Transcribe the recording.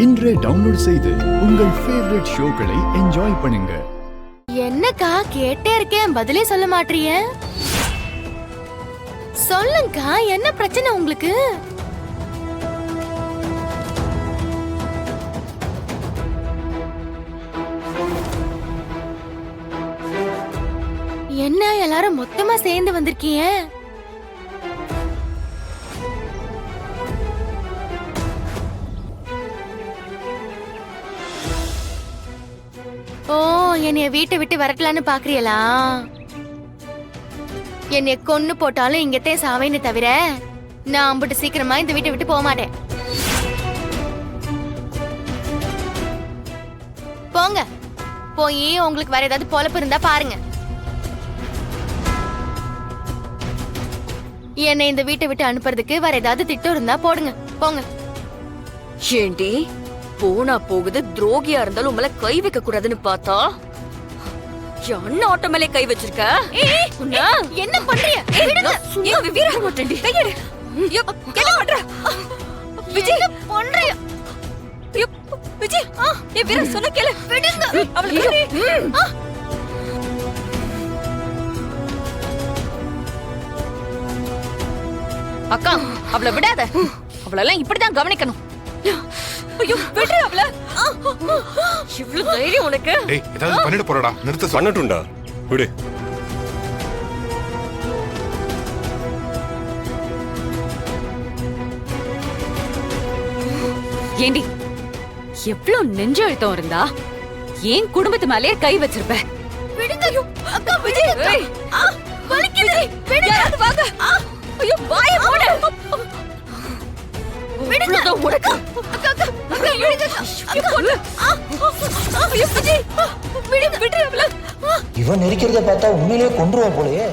இன்றே டவுன்லோட் செய்து உங்கள் ஃபேவரட் ஷோக்களை என்ஜாய் பண்ணுங்க. என்னக்கா கேட்டே இருக்கேன், பதிலே சொல்ல மாட்டீங்க. சொல்லுங்கக்கா, என்ன பிரச்சனை உங்களுக்கு? என்ன எல்லாரும் மொத்தமா சேர்ந்து வந்திருக்கீங்க? ஓ, என்னைய வீட்டை விட்டு வரட்டலான்னு பாக்குறீங்களா? என்னைய கொன்னு போட்டாலும் இங்கத்தே சாவேன்னு தவிர நான் அம்பிட்டு சீக்கிரமா இந்த வீட்டை விட்டு போக மாட்டேன். போங்க, போய் உங்களுக்கு வேற ஏதாவது பொழப்பு இருந்தா பாருங்க. என்னை இந்த வீட்டை விட்டு அனுப்புறதுக்கு வேற ஏதாவது திட்டம் இருந்தா போடுங்க, போங்க. ஏண்டி போனா போகுது, துரோகியா இருந்தாலும் உங்களை கை வைக்க கூடாதுன்னு பார்த்தா என்ன ஆட்டோ மேலே கை வச்சிருக்க? என்ன பண்றீங்க? விஜய் பண்றிய விஜய், என் வீர சொன்ன கேளு. அக்கா, அவளை விடாத. அவளெல்லாம் இப்படிதான் கவனிக்கணும். ஐயோ, விடு அவள. இவ்ளோ தைரியம் உனக்கு? டேய், ஏதாவது பண்ணிட போறடா. நிறுத்த பண்ணட்டும்டா, விடு. ஏண்டி, எவ்ளோ நெஞ்சு அழுத்தம் இருந்தா ஏன் குடும்பத்து மேலே கை வச்சிருப்ப? விடுங்க அக்கா, விடுங்க. வலிக்குது. விடுங்க, வாங்க. ஐயோ, வாயை மூடு. விடுங்க உனக்கு. அக்கா, அக்கா, அக்கா, விடுங்க. ஐயோ, விஜய், விடு, விடு அவள. இவன் நெரிக்கிறத பார்த்தா உண்மையிலேயே கொன்றுவா போலயே.